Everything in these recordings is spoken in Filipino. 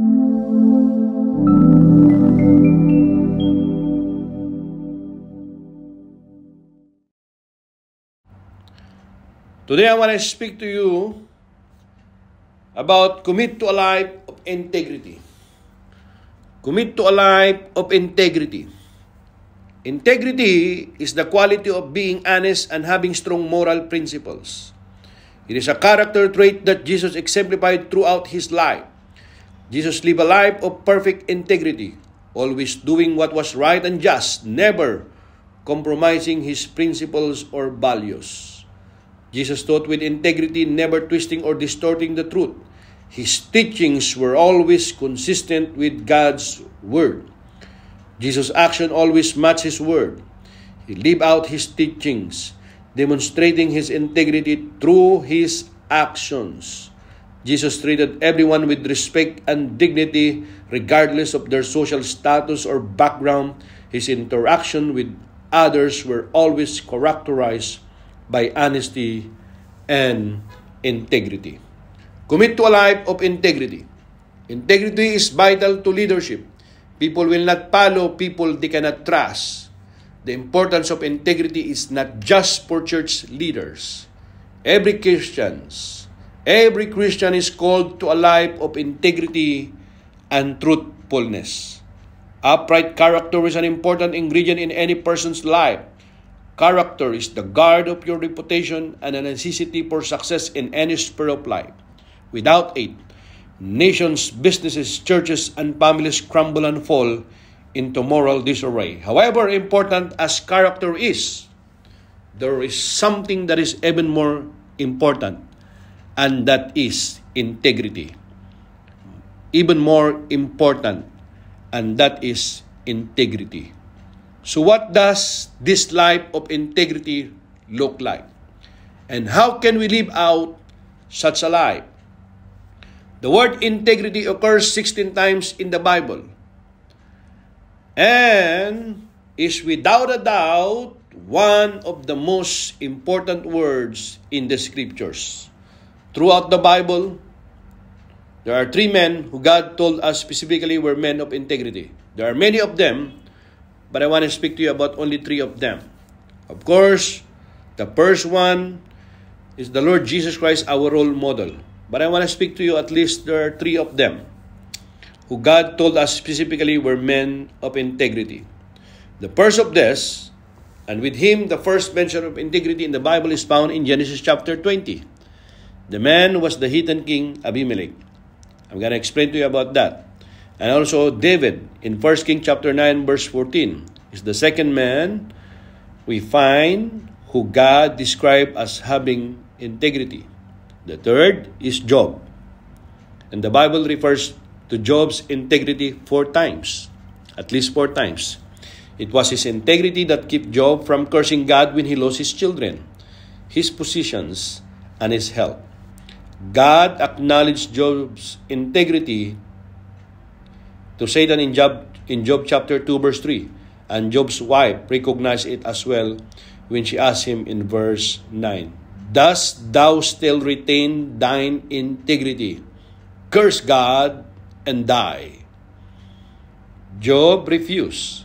Today I want to speak to you about commit to a life of integrity. Commit to a life of integrity. Integrity is the quality of being honest and having strong moral principles. It is a character trait that Jesus exemplified throughout his life. Jesus lived a life of perfect integrity, always doing what was right and just, never compromising his principles or values. Jesus taught with integrity, never twisting or distorting the truth. His teachings were always consistent with God's word. Jesus' action always matched his word. He lived out his teachings, demonstrating his integrity through his actions. Jesus treated everyone with respect and dignity, regardless of their social status or background. His interaction with others were always characterized by honesty and integrity. Commit to a life of integrity. Integrity is vital to leadership. People will not follow people they cannot trust. The importance of integrity is not just for church leaders. Every Christian is called to a life of integrity and truthfulness. Upright character is an important ingredient in any person's life. Character is the guard of your reputation and a necessity for success in any sphere of life. Without it, nations, businesses, churches, and families crumble and fall into moral disarray. However important as character is, there is something that is even more important, and that is integrity. Even more important, and that is integrity. So what does this life of integrity look like? And how can we live out such a life? The word integrity occurs 16 times in the Bible and is without a doubt one of the most important words in the scriptures. Throughout the Bible, there are 3 men who God told us specifically were men of integrity. There are many of them, but I want to speak to you about only 3 of them. Of course, the first one is the Lord Jesus Christ, our role model. But I want to speak to you, at least there are 3 of them who God told us specifically were men of integrity. The first of this, and with him the first mention of integrity in the Bible is found in Genesis chapter 20. The man was the heathen king Abimelech. I'm going to explain to you about that. And also David in 1 Kings chapter 9 verse 14 is the second man we find who God described as having integrity. The third is Job. And the Bible refers to Job's integrity 4 times. At least 4 times. It was his integrity that kept Job from cursing God when he lost his children, his possessions, and his health. God acknowledged Job's integrity to Satan in Job chapter 2 verse 3. And Job's wife recognized it as well when she asked him in verse 9, "Dost thou still retain thine integrity? Curse God and die." Job refused.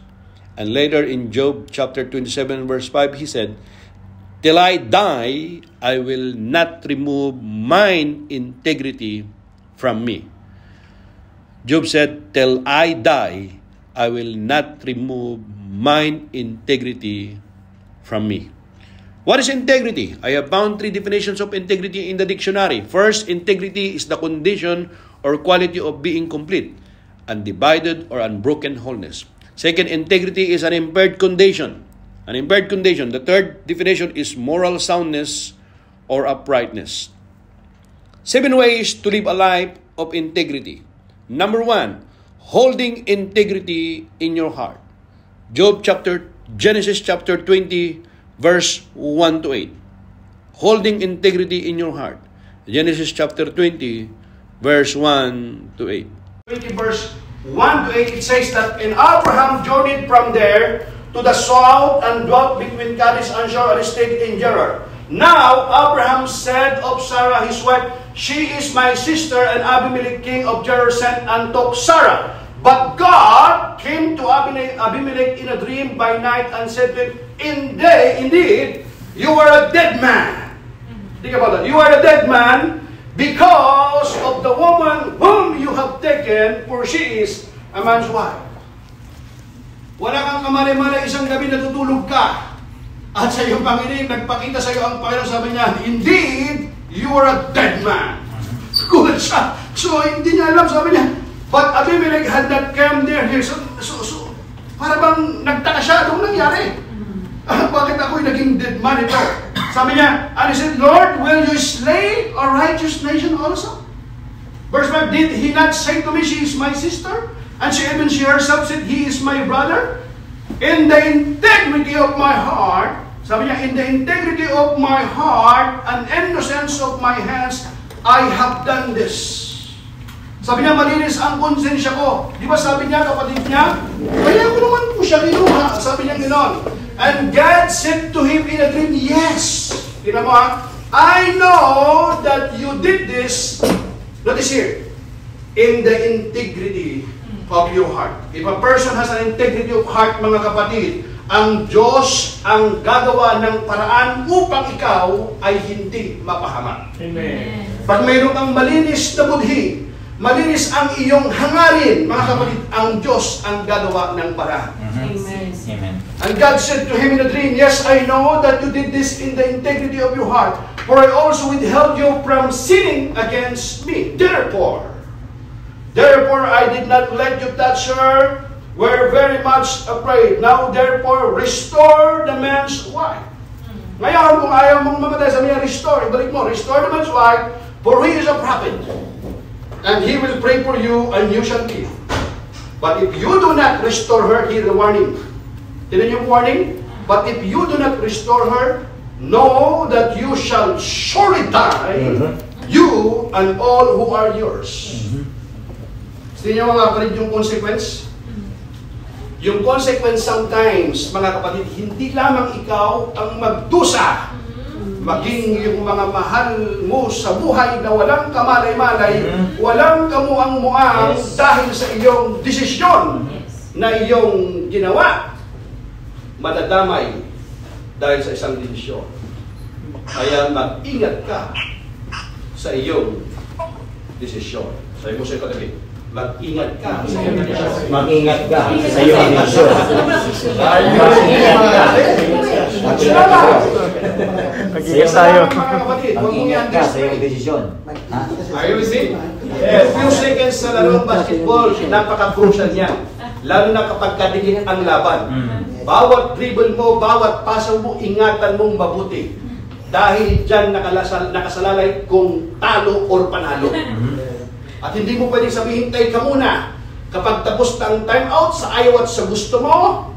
And later in Job chapter 27 verse 5, he said, "Till I die, I will not remove mine integrity from me." Job said, "Till I die, I will not remove mine integrity from me." What is integrity? I have found 3 definitions of integrity in the dictionary. First, integrity is the condition or quality of being complete, undivided, or unbroken wholeness. Second, integrity is an impaired condition. An impaired condition. The third definition is moral soundness or uprightness. 7 ways to live a life of integrity. Number 1, holding integrity in your heart. Genesis chapter 20, verse 1 to 8. Holding integrity in your heart. Genesis chapter 20, verse 1 to 8. 20 verse 1 to 8, it says that, "And Abraham journeyed from there to the south and dwelt between Kadesh and Shur and stayed in Gerar. Now Abraham said of Sarah his wife, she is my sister, and Abimelech king of Gerar sent and took Sarah. But God came to Abimelech in a dream by night and said to him, indeed, you are a dead man. Think about that. You are a dead man because of the woman whom you have taken, for she is a man's wife. Wala kang kamali-mali, isang gabi natutulog ka. At sa iyong panginig, nagpakita sa iyo ang Panginoon, sabi niya, indeed, you are a dead man. Gulat siya. So, hindi niya alam, sabi niya. But Abimelech had not come there. So para bang nagtaka siya, anong nangyari? Bakit ako'y naging dead man ito? Sabi niya, and he said, Lord, will you slay a righteous nation also? Verse 5, did he not say to me, she is my sister? And she herself said, he is my brother? In the integrity of my heart, sabi niya, in the integrity of my heart and innocence of my hands, I have done this. Sabi niya, malinis ang konsensya ko. Di ba sabi niya, kapatid niya, kaya ko naman po siya kinuha. Sabi niya gano'n. And God said to him in a dream, yes. Tingnan mo ha, I know that you did this, notice here, in the integrity of your heart. If a person has an integrity of heart, mga kapatid, ang Diyos ang gagawa ng paraan upang ikaw ay hindi mapahamak. Amen. Pag mayroon kang malinis na budhi, malinis ang iyong hangarin, mga kapatid, ang Diyos ang gagawa ng paraan. Amen. Amen. And God said to him in a dream, yes, I know that you did this in the integrity of your heart, for I also withheld you from sinning against me. Therefore, I did not let you touch her. We're very much afraid. Now, therefore, restore the man's wife. Ngayon, kung ayaw mong mamatay, sabi niya, restore. Ibalik mo, restore the man's wife, for he is a prophet. And he will pray for you, and you shall live. But if you do not restore her, hear the warning. Tinan yung warning? But if you do not restore her, know that you shall surely die, you and all who are yours. Tingnan niyo mga kapatid yung consequence? Yung consequence sometimes, mga kapatid, hindi lamang ikaw ang magdusa, maging yung mga mahal mo sa buhay na walang kamalay-malay, walang kamuang-muang dahil sa iyong desisyon na iyong ginawa, madadamay dahil sa isang desisyon. Kaya mag-ingat ka sa iyong desisyon. Sabi mo sa ito, mag-ingat ka sa iyong desisyon. Mag-ingat ka sa iyong desisyon. Mag-ingat ka. Mag-ingat tayo. Mag-ingat ka sa iyong desisyon. Are you with me? A few seconds sa larong basketball, napaka-crucial niya. Lalo na kapag kadikit ang laban. Bawat dribble mo, bawat pasaw mo, ingatan mong mabuti. Dahil dyan nakasalalay kung talo or panalo. At hindi mo pwedeng sabihin, hintay ka muna. Kapag tapos na ang time out sa ayaw at sa gusto mo,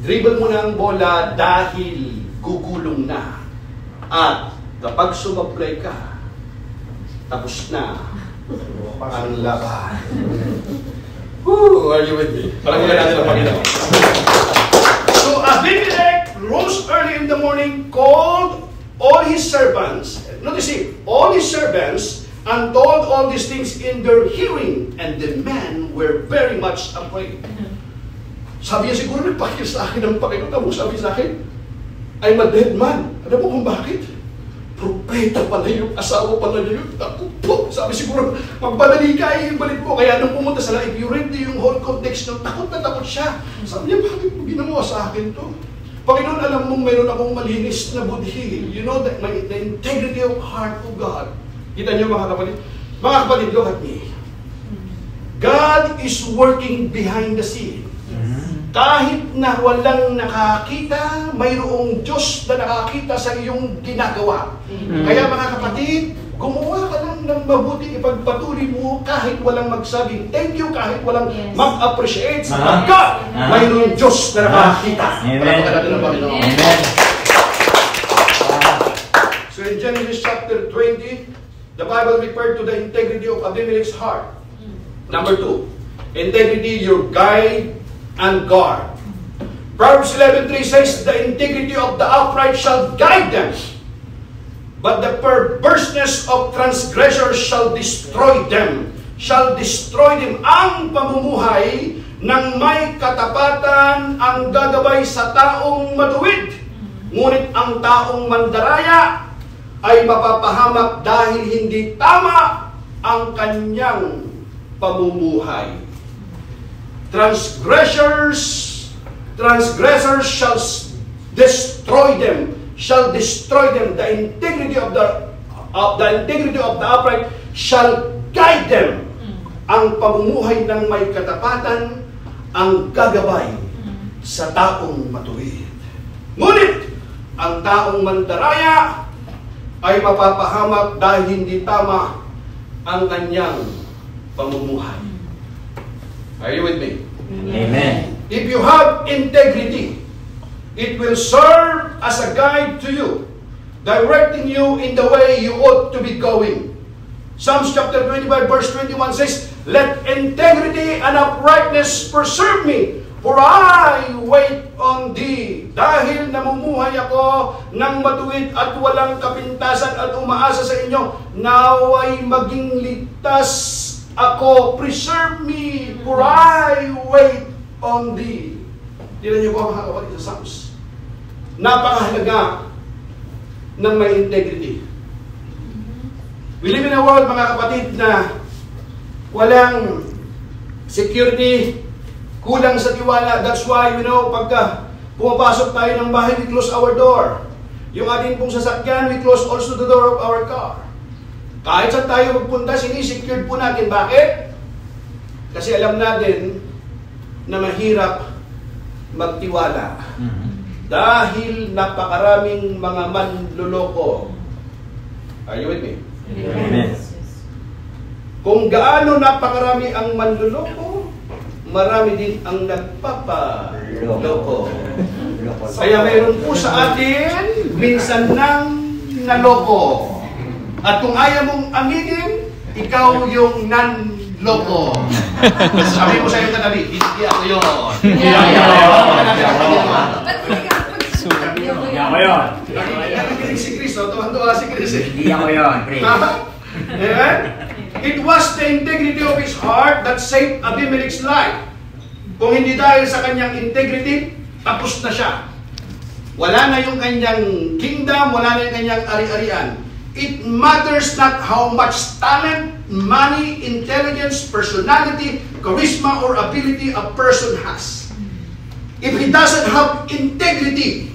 dribble mo na ang bola dahil gugulong na. At kapag sumablay ka, tapos na ang laban. Woo! Are you with me? Palagyan natin ang Panginoon. So Abimelech rose early in the morning, called all his servants. Notice here, all his servants, and told all these things in their hearing, and the men were very much afraid. Sabi niya siguro, nagpakita sa akin ng Panginoon. Tamo sabi sa akin, I'm a dead man. Alam mo kung bakit? Propeta pala yung asawa pala niya yun. Ako po. Sabi siguro, magpadali ka, ibalik mo. Kaya nung pumunta sila, if you read yung whole context, takot na takot siya. Sabi niya, bakit mo ginawa sa akin to? Panginoon, alam mong mayroon akong malinis na budhi. You know that the integrity of heart of God. Kita niyo mga kapatid? Mga kapatid, look at me. God is working behind the scene. Kahit na walang nakakita, mayroong Diyos na nakakita sa iyong ginagawa. Kaya mga kapatid, gumawa ka lang ng mabuti, ipagpatuloy mo kahit walang magsabing thank you, kahit walang mag-appreciate sapagkat mayroong Diyos na nakakita. Amen. So in Genesis chapter 20, the Bible referred to the integrity of Abimelech's heart. Number 2, integrity, your guide and guard. Proverbs 11:3 says, the integrity of the upright shall guide them, but the perverseness of transgressors shall destroy them. Shall destroy them. Ang pamumuhay ng may katapatan ang gagabay sa taong matuwid. Ngunit ang taong mandaraya ay mapapahamak dahil hindi tama ang kanyang pamumuhay. Transgressors shall destroy them. Shall destroy them. The integrity of the upright shall guide them. Ang pamumuhay ng may katapatan ang gagabay sa taong matuwid. Ngunit ang taong mandaraya ay mapapahamak dahil hindi tama ang kanyang pamumuhay. Are you with me? Amen. If you have integrity, it will serve as a guide to you, directing you in the way you ought to be going. Psalms chapter 25 verse 21 says, "Let integrity and uprightness preserve me, for I wait on thee." Dahil namumuhay ako ng matuwid at walang kapintasan at umaasa sa inyo, naway maging ligtas ako. Preserve me, for I wait on thee. Tignan niyo po mga kapatid sa Psalms. Napakahalaga ng may integrity. We live in a world, mga kapatid, na walang security, kulang sa tiwala. That's why, pagka pumapasok tayo ng bahay, we close our door. Yung ating pong sasakyan, we close also the door of our car. Kahit saan tayo magpunta, sinisecured po natin. Bakit? Kasi alam natin na mahirap magtiwala. Dahil napakaraming mga manloloko. Are you with me? Amen. Kung gaano napakarami ang manloloko, marami din ang nagpapaloko. Kaya mayroon po sa atin minsan nang naloko. At kung ayaw mong aminin, ikaw yung nanloko. Sabi mo sa iyong katabi, hindi ako yun. Hindi ako yun. Nakikinig si Kristo, tuwan-tuwa si Kristo. Hindi ako yun, pre. Amen? It was the integrity of his heart that saved Abimelech's life. Kung hindi dahil sa kanyang integrity, tapos na siya. Wala na yung kanyang kingdom, wala na yung kanyang ari-arian. It matters not how much talent, money, intelligence, personality, charisma, or ability a person has. If he doesn't have integrity,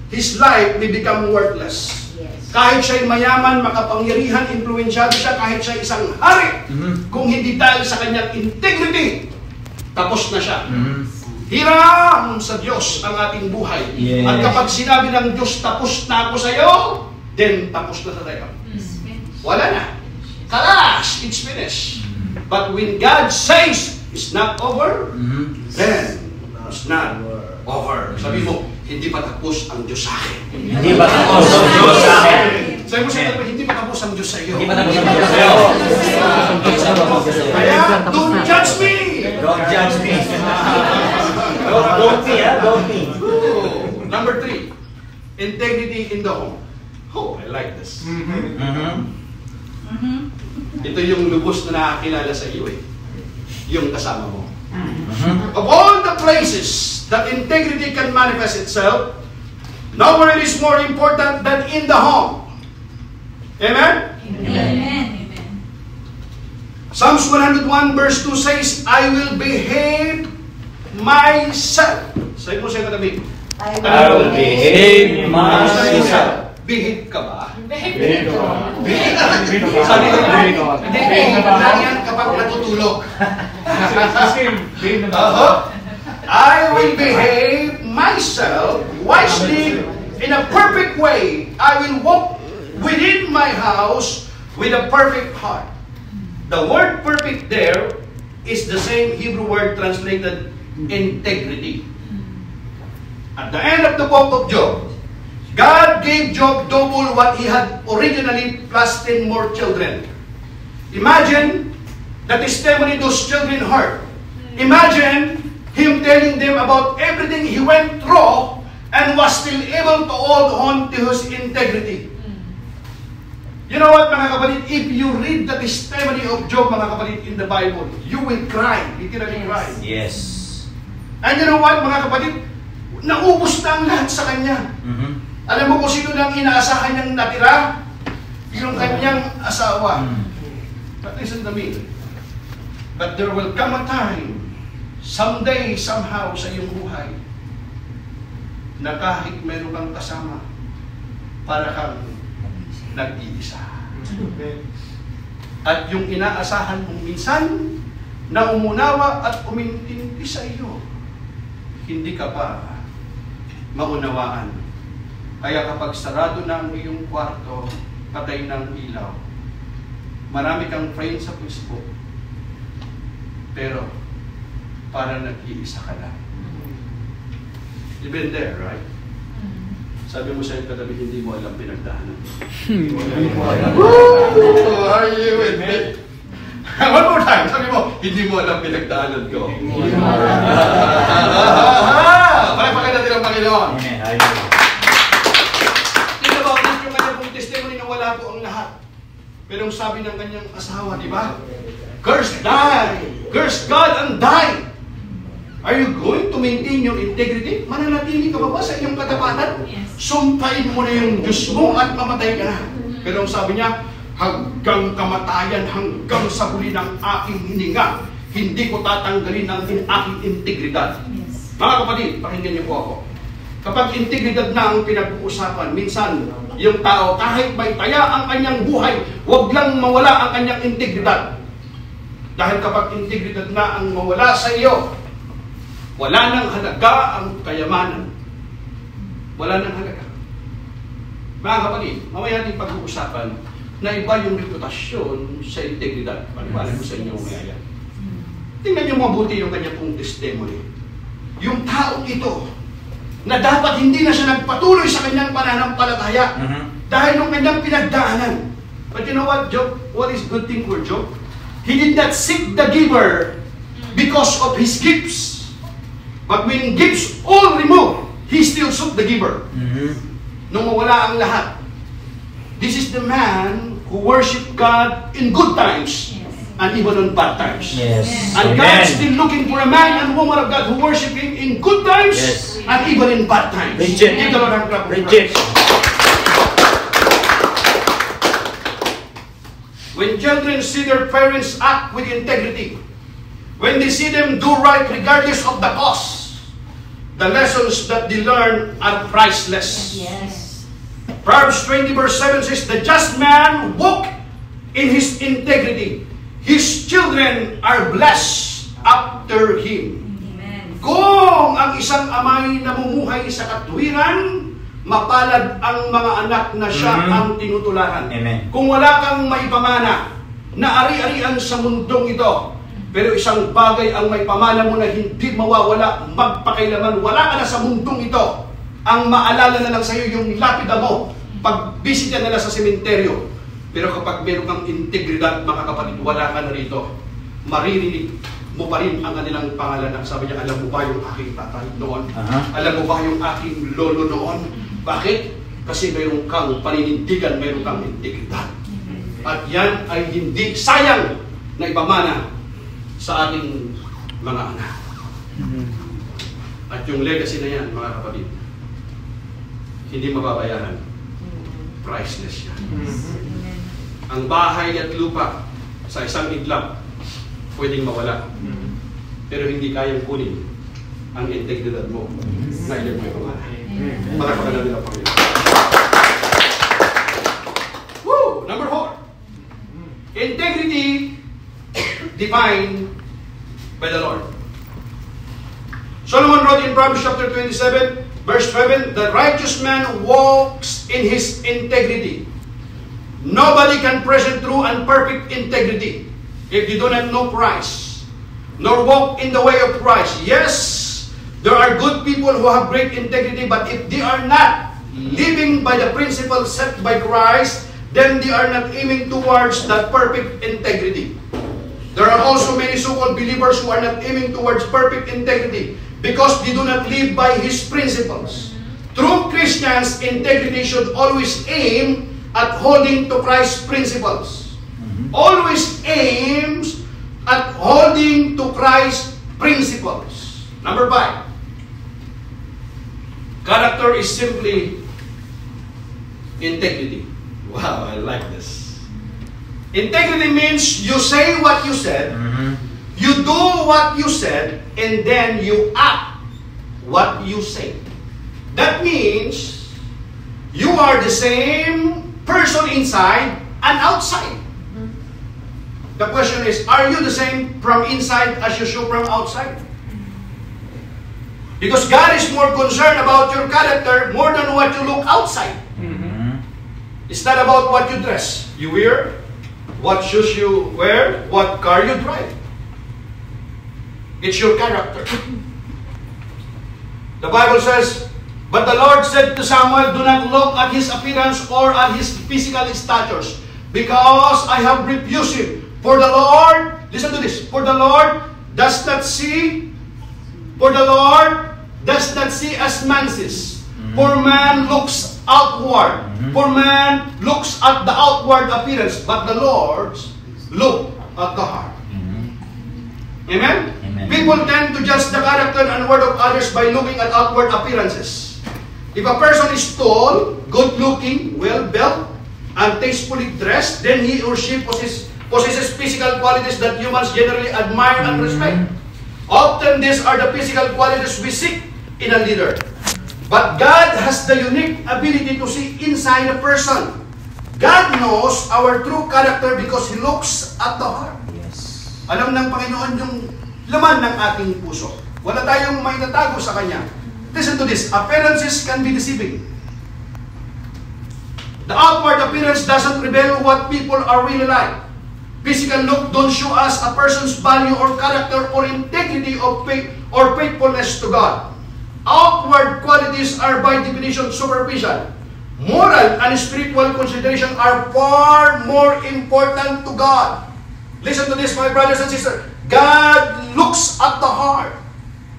his life may become worthless. Kahit siya'y mayaman, makapangyarihan, influensyado siya, kahit siya isang hari, kung hindi dahil sa kanyang integrity, tapos na siya. Hiram sa Diyos ang ating buhay. Yes. At kapag sinabi ng Diyos, tapos na ako sa iyo, then tapos na tayo. Wala na. Kalas, it's finished. But when God says, it's not over, then it's not over. Sabi mo, hindi pa tapos ang Diyos sa akin. Hindi pa tapos ang Diyos sa akin. Sabi mo sa akin, hindi pa tapos ang Diyos sa iyo. Hindi pa tapos ang Diyos sa iyo. Kaya, don't judge me! Don't judge me. Don't me, don't me. Number 3, integrity in the home. Oh, I like this. Ito yung lubos na nakakilala sa iyo eh. Yung kasama mo. Of all the places that integrity can manifest itself, nowhere is more important than in the home. Amen? Amen. Psalms 101 verse 2 says, I will behave myself. Sabi mo sa katabi, I will behave myself. Behave ka ba? Behave ka. Sabi ko na, hindi behave lang yan kapag natutulog. I will behave myself wisely in a perfect way. I will walk within my house with a perfect heart. The word perfect there is the same Hebrew word translated integrity. At the end of the book of Job, God gave Job double what he had originally plus 10 more children. Imagine the testimony those children heard. Imagine him telling them about everything he went through and was still able to hold on to his integrity. You know what, mga kapatid? If you read the testimony of Job, mga kapatid, in the Bible, you will cry. Literally cry. Yes. And you know what, mga kapatid? Naubos na ang lahat sa kanya. Alam mo kung sino nang inaasahan niyang natira? Yung kanyang asawa. But listen to me. But there will come a time, someday, somehow, sa iyong buhay, na kahit meron kang kasama, para kang nag-iisa. At yung inaasahan mong minsan, na umunawa at umintindi sa iyo, hindi ka pa maunawaan. Kaya kapag sarado na ang iyong kwarto, patay ng ilaw, marami kang friends sa Facebook, pero para nag-iisa ka lang. You've been there, right? Sabi mo sa iyong katabi, hindi mo alam pinagdaanan. Are you with me? One more time, sabi mo, hindi mo alam pinagdaanan ko. Palagpakan natin ang Panginoon. Think about it, yung kanyang pong testimony na wala po ang lahat. Pero ang sabi ng kanyang asawa, di ba? Curse die! Curse God and die! Are you going to maintain your integrity? Mananatili ka ba sa iyong katapatan? Sumpain mo na yung Diyos mo at mamatay ka na. Pero ang sabi niya, hanggang kamatayan, hanggang sa huli ng aking hininga, hindi ko tatanggalin ang aking integridad. Mga kapatid, pakinggan niyo po ako. Kapag integridad na ang pinag-uusapan, minsan, yung tao, kahit may taya ang kanyang buhay, huwag lang mawala ang kanyang integridad. Dahil kapag integridad na ang mawala sa iyo, wala nang halaga ang kayamanan. Wala nang halaga. Mga kapatid, mamaya natin pag-uusapan na iba yung reputasyon sa integridad. Paliwanag ko sa inyo ngayon. Tingnan niyo mabuti yung kanya pong testimony. Yung taong ito, na dapat hindi na siya nagpatuloy sa kanyang pananampalataya dahil nung kanyang pinagdaanan. But you know what, Job? What is good thing for Job? He did not seek the giver because of his gifts. But when gifts all removed, he still sought the giver. Nung mawala ang lahat. This is the man who worshiped God in good times and even on bad times. And God is still looking for a man and woman of God who worship Him in good times and even in bad times. Give the Lord a clap of praise. When children see their parents act with integrity, when they see them do right regardless of the cost, the lessons that they learn are priceless. Proverbs 20 verse 7 says, the just man walk in his integrity. His children are blessed after him. Kung ang isang amay namumuhay sa katuwiran, mapalad ang mga anak na siya ang tinutularan. Kung wala kang maipamana na ari-arian sa mundong ito, pero isang bagay ang may pamana mo na hindi mawawala, magpakailaman, wala ka na sa mundong ito. Ang maalala na lang sa iyo yung lapida mo, pagbisita nila sa sementeryo. Pero kapag meron kang integridad, mga kapatid, wala ka na rito. Maririnig mo pa rin ang kanilang pangalan. Sabi niya, alam mo ba yung aking tatay noon? Alam mo ba yung aking lolo noon? Bakit? Kasi meron kang paninindigan, meron kang integridad. At yan ay hindi sayang na ipamana sa ating mga anak. At yung legacy na yan, mga kapatid, hindi mababayaran. Priceless yan. Ang bahay at lupa sa isang idlap, pwedeng mawala. Pero hindi kayang kunin ang integridad mo na ilan mo yung pamana. Palakpakan natin ang Panginoon. Woo! Number 4. Integrity defined by the Lord. Solomon wrote in Proverbs chapter 27, verse 7, the righteous man walks in his integrity. Nobody can present true and perfect integrity if you do not know Christ, nor walk in the way of Christ. Yes, there are good people who have great integrity, but if they are not living by the principles set by Christ, then they are not aiming towards that perfect integrity. There are also many so-called believers who are not aiming towards perfect integrity because they do not live by His principles. True Christians' integrity should always aim at holding to Christ's principles. Always aims at holding to Christ's principles. Number 5. Character is simply integrity. Wow, I like this. Integrity means you say what you said, you do what you said, and then you act what you say. That means you are the same person inside and outside. The question is, are you the same from inside as you show from outside? Because God is more concerned about your character more than what you look outside. It's not about what you dress, you wear, what shoes you wear, what car you drive. It's your character. The Bible says, but the Lord said to Samuel, do not look at his appearance or at his physical statures, because I have refused him. For the Lord, listen to this, for the Lord does not see as man sees. For man looks outward. For man looks at the outward appearance, but the Lord look at the heart. Amen? People tend to judge the character and word of others by looking at outward appearances. If a person is tall, good-looking, well-built, and tastefully dressed, then he or she possesses physical qualities that humans generally admire and respect. Often these are the physical qualities we seek in a leader. But God has the unique ability to see inside a person. God knows our true character because He looks at the heart. Alam ng Panginoon yung laman ng ating puso. Wala tayong may natago sa Kanya. Listen to this. Appearances can be deceiving. The outward appearance doesn't reveal what people are really like. Physical look don't show us a person's value or character or integrity of faith or faithfulness to God. Outward qualities are by definition superficial. Moral and spiritual consideration are far more important to God. Listen to this, my brothers and sisters. God looks at the heart.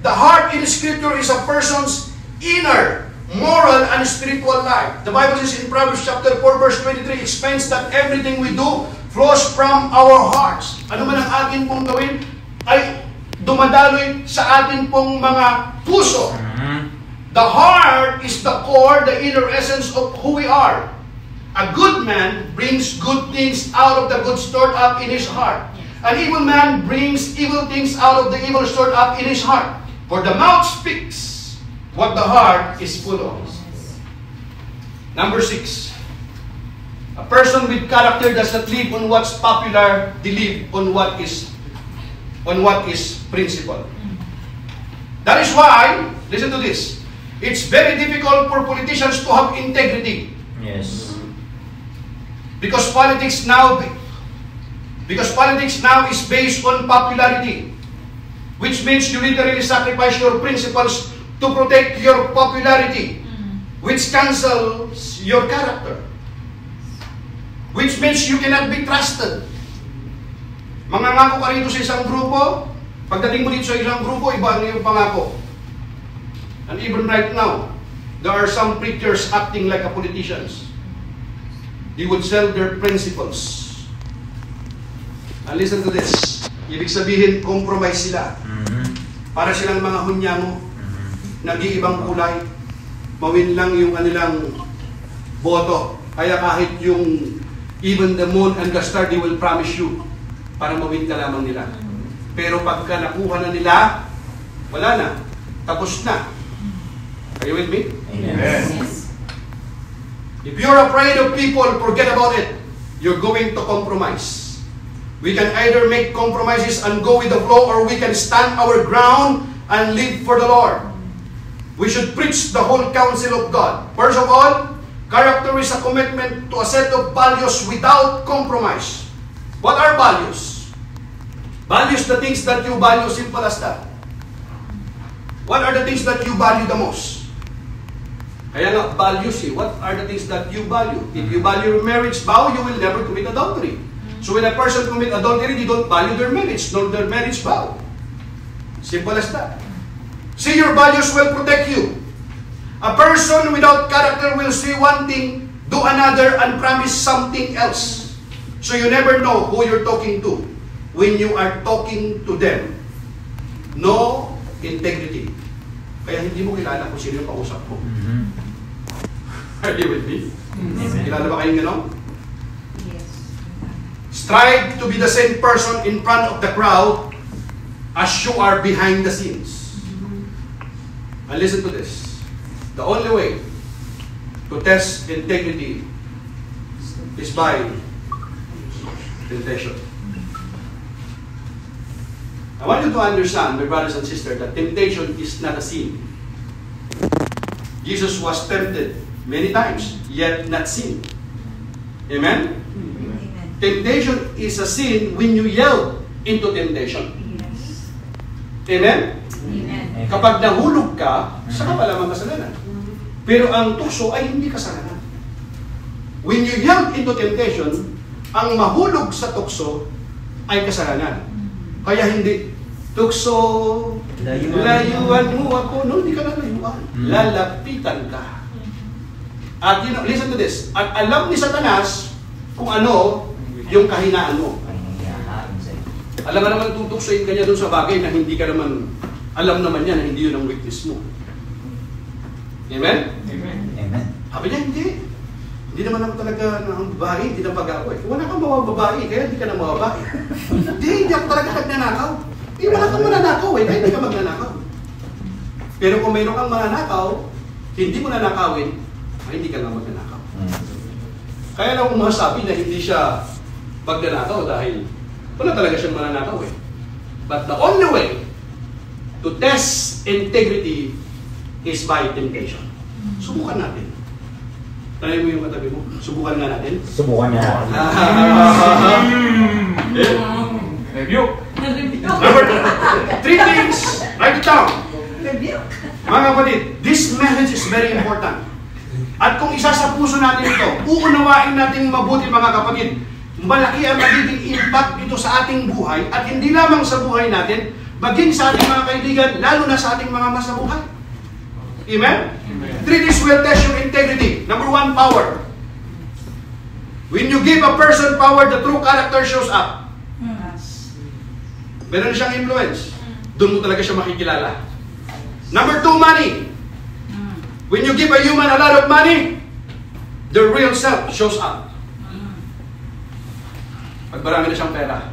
The heart in Scripture is a person's inner, moral, and spiritual life. The Bible says in Proverbs chapter 4, verse 23, explains that everything we do flows from our hearts. Ano man ang atin pong gawin ay dumadaloy sa atin pong mga puso. The heart is the core, the inner essence of who we are. A good man brings good things out of the good stored up in his heart. An evil man brings evil things out of the evil stored up in his heart. For the mouth speaks what the heart is full of. Number 6. A person with character does not live on what's popular, they live on what is principle. That is why, listen to this, it's very difficult for politicians to have integrity. Yes. Because politics now is based on popularity, which means you literally sacrifice your principles to protect your popularity, which cancels your character, which means you cannot be trusted. Mangangako ka rito sa isang grupo, pagdating mo dito sa isang grupo, iba ang iyong pangako. And even right now, there are some preachers acting like a politicians. They would sell their principles. And listen to this. Ibig sabihin, compromise sila. Para silang mga hunyamo, nag-iibang kulay, mawin lang yung kanilang boto. Kaya kahit yung even the moon and the star, they will promise you para mawin ka lamang nila. Pero pagka nakuha na nila, wala na. Tapos na. Are you with me? Amen. If you're afraid of people, forget about it. You're going to compromise. We can either make compromises and go with the flow, or we can stand our ground and live for the Lord. We should preach the whole counsel of God. First of all, character is a commitment to a set of values without compromise. What are values? Values, the things that you value, simple as that. What are the things that you value the most? Kaya nga, values eh. What are the things that you value? If you value your marriage vow, you will never commit adultery. So when a person commit adultery, they don't value their marriage, nor their marriage vow. Simple as that. See, your values will protect you. A person without character will see one thing, do another and promise something else. So you never know who you're talking to when you are talking to them. No integrity. Kaya hindi mo kilala kung sino yung kausap mo. Are you with me? Kilala ba kayong gano'n? Yes. Strive to be the same person in front of the crowd as you are behind the scenes. And listen to this. The only way to test integrity is by temptation. I want you to understand, my brothers and sisters, that temptation is not a sin. Jesus was tempted many times, yet not sin. Amen? Amen. Temptation is a sin when you yell into temptation. Yes. Amen? Amen. Kapag nahulog ka, saka pa lamang kasalanan. Pero ang tukso ay hindi kasalanan. When you yell into temptation, ang mahulog sa tukso ay kasalanan. Kaya hindi, tukso, layuan mo ako. No, hindi ka na layuan. Lalapitan ka. At listen to this. At alam ni Satanas kung ano yung kahinaan mo. Alam ka naman tutuksoin ka niya doon sa bagay na hindi ka naman, alam naman niya na hindi yun ang weakness mo. Amen? Amen. Sabi niya, hindi. Hindi naman ako talaga ng babae, hindi na pag-away. Wala kang mga babae, kaya hindi ka na mga babae. Hindi ako talaga nagnanakaw. Wala kang mananakaw kaya hindi ka magnanakaw. Pero kung mayroon kang mananakaw, hindi mo nanakawin, ay hindi ka nga magnanakaw. Kaya lang kung masabi na hindi siya magnanakaw dahil wala talaga siyang mananakaw eh. But the only way to test integrity is by temptation. Subukan natin. Tayo mo yung katabi mo. Subukan nga natin. Subukan niya. Review. Number 3 things. Write it down. Mga kapatid, this message is very important. At kung isa sa puso natin ito, uunawain natin mabuti mga kapatid, malaki ang magiging impact ito sa ating buhay at hindi lamang sa buhay natin, maging sa ating mga kaibigan, lalo na sa ating mga masabuhay. Amen? 3 things will test your integrity. Number 1, power. When you give a person power, the true character shows up. Meron siyang influence. Doon mo talaga siya makikilala. Number 2, money. When you give a human a lot of money, the real self shows up. Pag marami na siyang pera.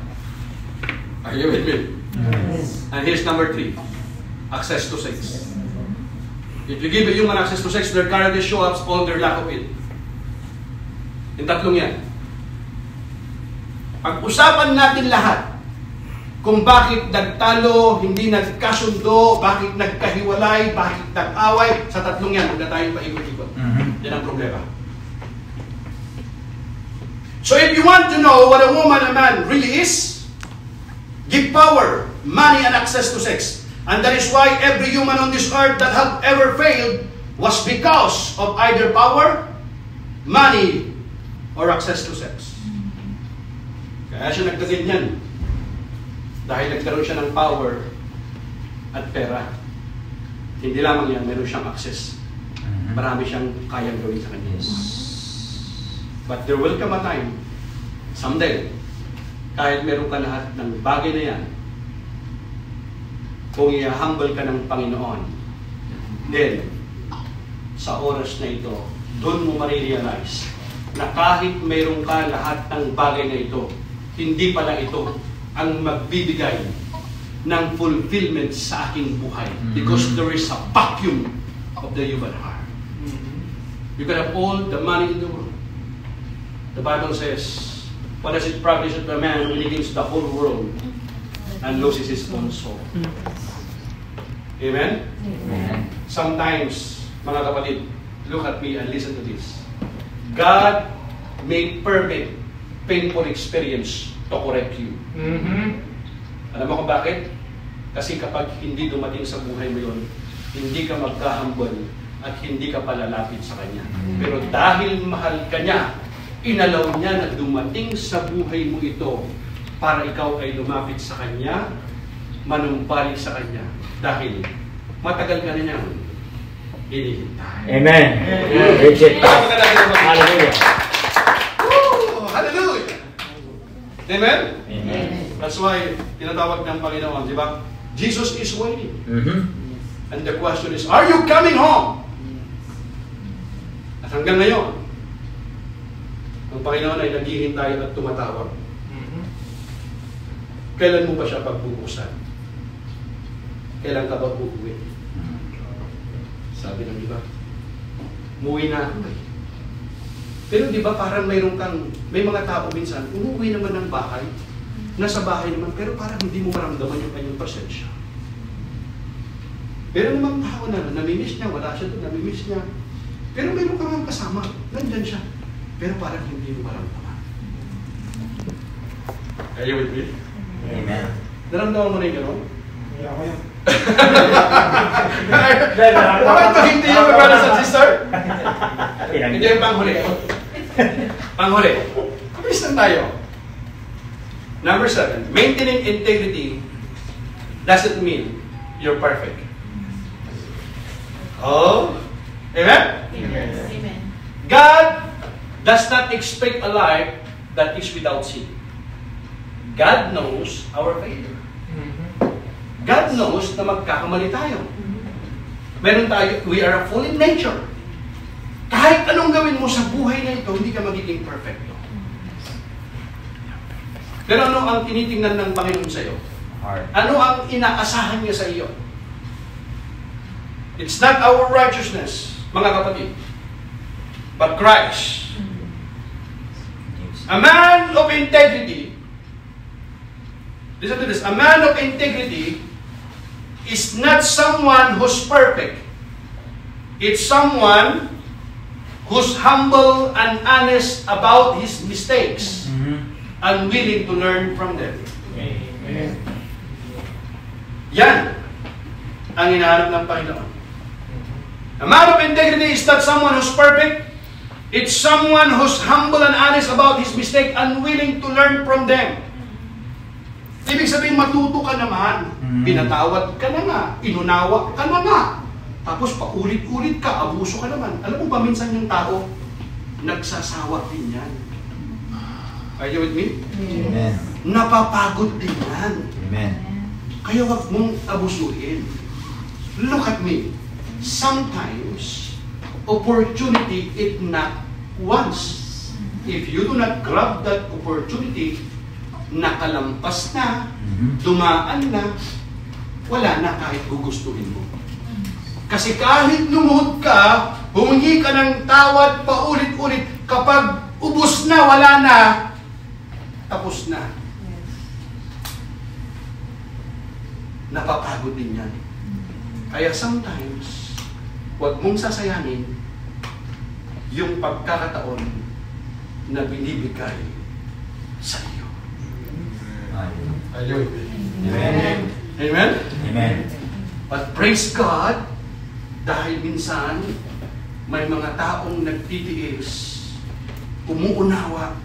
Are you with me? Yes. And here's number 3, access to sex. If you give a human access to sex, their character shows up all their lack of it. Yung tatlong yan. Pag-usapan natin lahat kung bakit nagtalo, hindi nagkasundo, bakit nagkahiwalay, bakit nag-away, sa tatlong yan, huwag na tayong paikot-ikot. Yan ang problema. So if you want to know what a woman and man really is, give power, money, and access to sex. And that is why every human on this earth that have ever failed was because of either power, money, or access to sex. Kaya siya nagkaganyan. Dahil nagkaroon siya ng power at pera. Hindi lamang yan, meron siyang access. Marami siyang kayang gawin sa kanya. But there will come a time, someday, kahit meron ka lahat ng bagay na yan, kung i-humble ka ng Panginoon, then, sa oras na ito, doon mo marirealize na kahit mayroon ka lahat ng bagay na ito, hindi pala ito ang magbibigay ng fulfillment sa aking buhay. Because there is a vacuum of the human heart. You can have all the money in the world. The Bible says, what does it profit to a man when he gains the whole world and loses his own soul? Amen? Amen. Sometimes, mga kapatid, look at me and listen to this. God may permit painful experience to correct you. Alam mo kung bakit? Kasi kapag hindi dumating sa buhay mo yun, hindi ka magka-humble at hindi ka palalapit sa Kanya. Pero dahil mahal ka niya, inalaw niya na dumating sa buhay mo ito para ikaw ay lumapit sa Kanya, manumbalik sa Kanya. Dahil matagal ka na niya hinihintay. Amen. Preach it. Hallelujah. Woo! Hallelujah! Amen? Amen. That's why tinatawag ng Panginoon, di ba? Jesus is waiting. And the question is, are you coming home? At hanggang ngayon, ang Panginoon ay naghihintay at tumatawag. Kailan mo ba siya pagbubuksan? Kailan ka ba uuwi? Sabi ng iba, umuwi na ako eh. Pero di ba parang may mga tao minsan, umuwi naman ng bahay, nasa bahay naman, pero parang hindi mo maramdaman yung kanyang presensya. Pero namang tao na, namimiss niya, wala siya doon, namimiss niya. Pero mayroon ka nga kasama, nandyan siya. Pero parang hindi mo maramdaman. Are you with me? Amen. Naramdaman mo na yung gano'n? Hindi ako yun. Bakit ito hindi yung brothers and sister? Hindi yung panghuli. Panghuli. Kapis lang tayo. Number 7, maintaining integrity doesn't mean you're perfect. Oh? Amen? Amen. God does not expect a life that is without sin. God knows our failure. God knows na magkakamali tayo. Meron tayo, we are a fallen nature. Kahit anong gawin mo sa buhay na ito, hindi ka magiging perfecto. Pero ano ang tinitingnan ng Panginoon sa iyo? Ano ang inaasahan niya sa iyo? It's not our righteousness, mga kapatid, but Christ. A man of integrity, listen to this, a man of integrity is not someone who's perfect. It's someone who's humble and honest about his mistakes and willing to learn from them. Amen. Yan ang hinahanap ng Panginoon. A man of integrity is not someone who's perfect. It's someone who's humble and honest about his mistake and willing to learn from them. Ibig sabihin, matuto ka naman. Pinatawad ka na nga. Inunawa ka na nga. Tapos paulit-ulit ka, abuso ka naman. Alam mo ba, minsan yung tao, nagsasawa din yan. Are you with me? Amen. Napapagod din yan. Amen. Kaya wag mong abusuin. Look at me. Sometimes, opportunity it not once. If you do not grab that opportunity, nakalampas na, dumaan na, wala na kahit gugustuhin mo. Kasi kahit lumuhod ka, humingi ka ng tawad paulit-ulit, kapag ubos na, wala na, tapos na. Napapagod din yan. Kaya sometimes, huwag mong sasayangin yung pagkakataon na binibigay sa iyo. Ayun. Amen. Amen? Amen. But praise God, dahil minsan, may mga taong nagtitiis, umuunawa,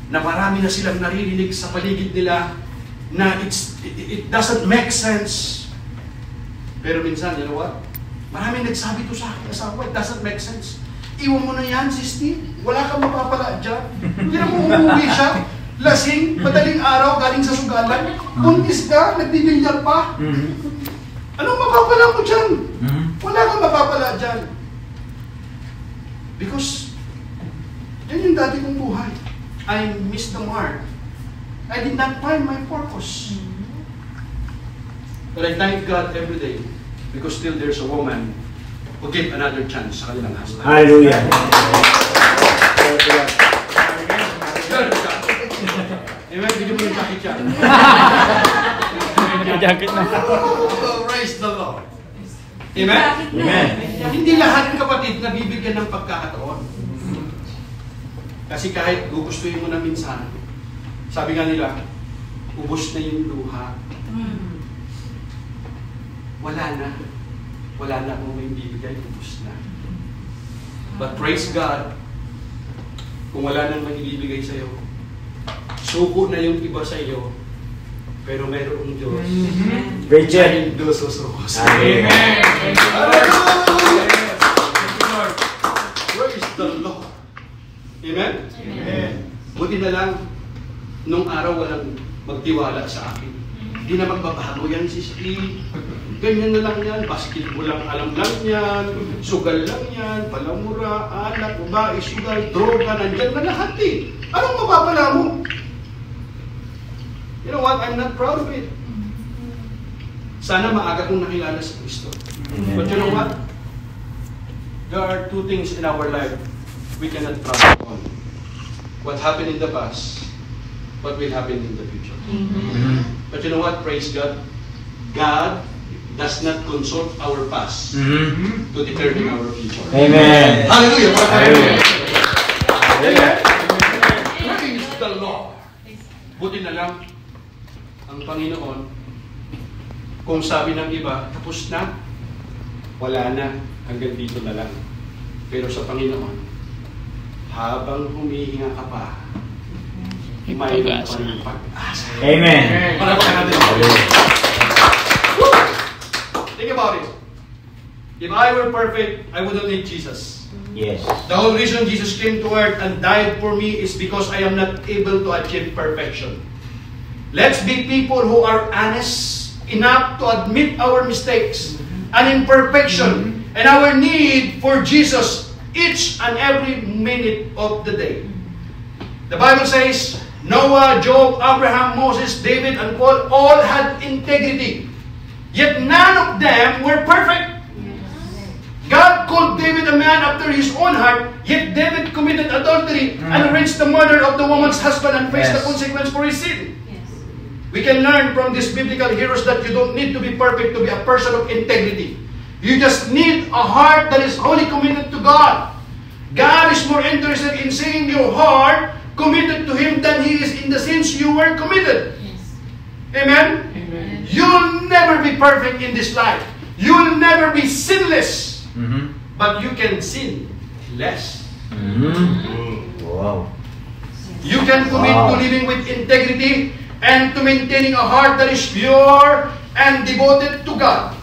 na marami na silang naririnig sa paligid nila, na it doesn't make sense. Pero minsan, you know what? Maraming nagsabi to sa akin, asawa, it doesn't make sense. Iwan mo na yan, sisti. Wala kang mapapala dyan. Hindi na mo umuwi siya. Lasing, madaling araw, galing sa sugalan. Buntis ka, nagbibilyar pa. Anong mapapala mo dyan? Wala kang mapapala dyan. Because, yan yung dati kong buhay. I missed the mark. I did not find my purpose. But I thank God every day because still there's a woman who gave another chance sa kanilang husband. Hallelujah. Amen. Bigyan mo yung jacket yan. Jacket na. Oh, praise the Lord. Amen? Amen. Hindi lahat ng kapatid nabibigyan ng pagkakataon. Kasi kahit gugustuhin mo na minsan, sabi nga nila, ubos na yung luha. Wala na. Wala na kung may bibigay, ubos na. But praise God, kung wala nang may ibibigay sa'yo, suko na yung iba sa'yo, pero mayroong Diyos. Preacher. Dahil Diyos susuko Amen. Hallelujah! Amen? Amen. Buti na lang, nung araw walang magtiwala sa akin. Hindi na magbabago yan, siski. Ganyan na lang yan. Basketball lang, alam lang yan. Sugal lang yan. Palamura, alak, babae, sugal, droga, nandyan na lahat eh. Anong mapapala mo? You know what? I'm not proud of it. Sana maaga kong nakilala sa Kristo. But you know what? There are two things in our life we cannot trust on. What happened in the past, what will happen in the future. But you know what? Praise God. God does not consult our past to determine our future. Amen. Hallelujah! Hallelujah. Amen. Praise the Lord. Buti na lang ang Panginoon, kung sabi ng iba, tapos na, wala na, hanggang dito na lang. Pero sa Panginoon, habang humihinga ka pa, may pag-asa. Amen. Think about it. If I were perfect, I wouldn't need Jesus. Yes. The whole reason Jesus came to earth and died for me is because I am not able to achieve perfection. Let's be people who are honest enough to admit our mistakes and imperfection and our need for Jesus each and every minute of the day. The Bible says, Noah, Job, Abraham, Moses, David, and Paul all had integrity. Yet none of them were perfect. God called David a man after his own heart, yet David committed adultery and arranged the murder of the woman's husband and faced the consequence for his sin. We can learn from these biblical heroes that you don't need to be perfect to be a person of integrity. You just need a heart that is wholly committed to God. God is more interested in seeing your heart committed to Him than He is in the sins you were committed. Amen? Amen. You'll never be perfect in this life. You'll never be sinless. But you can sin less. Wow. You can commit to living with integrity and to maintaining a heart that is pure and devoted to God.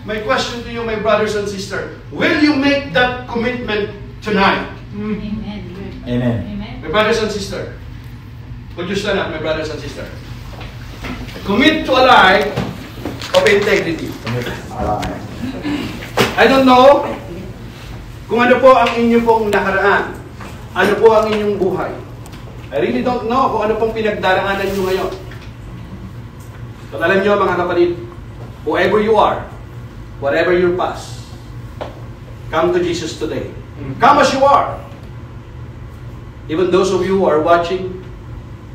My question to you, my brothers and sisters, will you make that commitment tonight? Amen. Amen. My brothers and sisters, would you stand up, my brothers and sisters? Commit to a life of integrity. I don't know kung ano po ang inyong pong nakaraan. Ano po ang inyong buhay. I really don't know kung ano pong pinagdaraanan nyo ngayon. But alam nyo mga kapatid, whoever you are, whatever your past, come to Jesus today. Come as you are. Even those of you who are watching,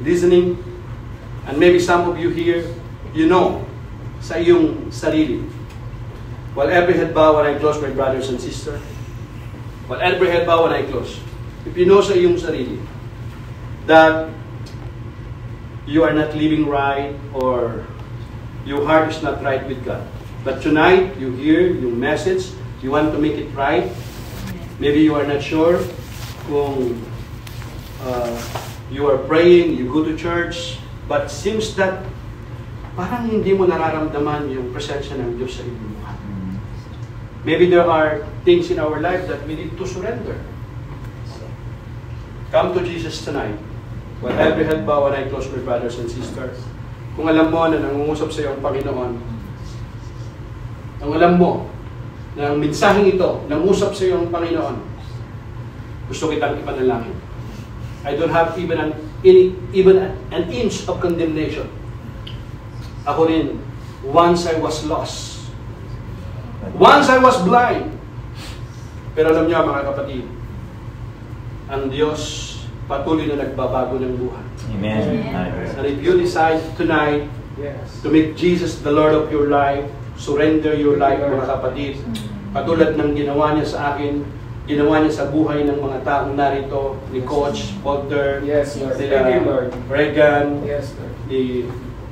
listening, and maybe some of you here, you know, sa iyong sarili. While every head bow when I close, my brothers and sisters, while every head bow when I close, if you know sa iyong sarili, that you are not living right or your heart is not right with God. But tonight, you hear your message, you want to make it right. Maybe you are not sure kung you are praying, you go to church, but seems that parang hindi mo nararamdaman yung presensya ng Diyos sa inyong buhay. Maybe there are things in our life that we need to surrender. Come to Jesus tonight. While every head bow and I close, my brothers and sisters. Kung alam mo na nangungusap sa iyo ang Panginoon, kung alam mo na ang mensaheng ito, nangusap sa iyo ang Panginoon, gusto kitang ipanalangin. I don't have even an inch of condemnation. Ako rin, once I was lost. Once I was blind. Pero alam niyo mga kapatid, ang Diyos patuloy na nagbabago ng buhay. Amen. And if you decide tonight to make Jesus the Lord of your life, surrender your life mga kapatid, katulad ng ginawa niya sa akin, ginawa niya sa buhay ng mga taong narito, ni Coach, Walter, nila Regan, ni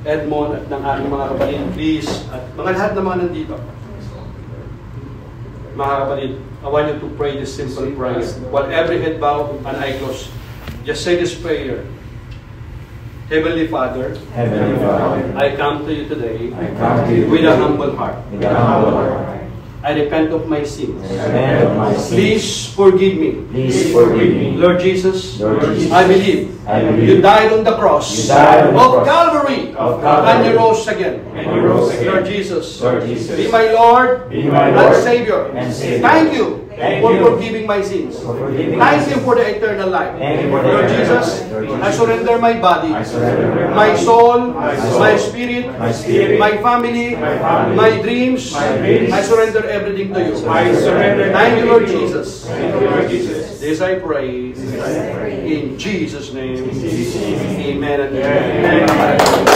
Edmond at ng aking mga kapatid, please, at mga lahat ng mga nandito. Mga kapatid, I want you to pray this simple prayer. While every head bow and eye close, just say this prayer. Heavenly Father, I come to you today with a humble heart. I repent of my sins. Repent of my sins. Please forgive me. Please forgive me. Lord Jesus, Lord Jesus, I believe I believe you died on the cross You died on the of cross Calvary, of Calvary, and you rose again. and you rose again. Lord Jesus, Lord Jesus, be my Lord, be my and Lord Savior. and Savior. Thank you Thank for you forgiving my sins. for forgiving my Thank you sins. for the eternal life. Thank you for the Lord eternal Jesus, life. Lord I Jesus, surrender my body, I surrender my soul, soul, my spirit, my spirit, my family, family, my dreams. my dreams. I surrender everything to you. I surrender Thank you, Lord everything to you. Jesus. Thank you, Lord Jesus. This I pray. This I pray. In Jesus' name. In Jesus' name. Amen and Amen. amen.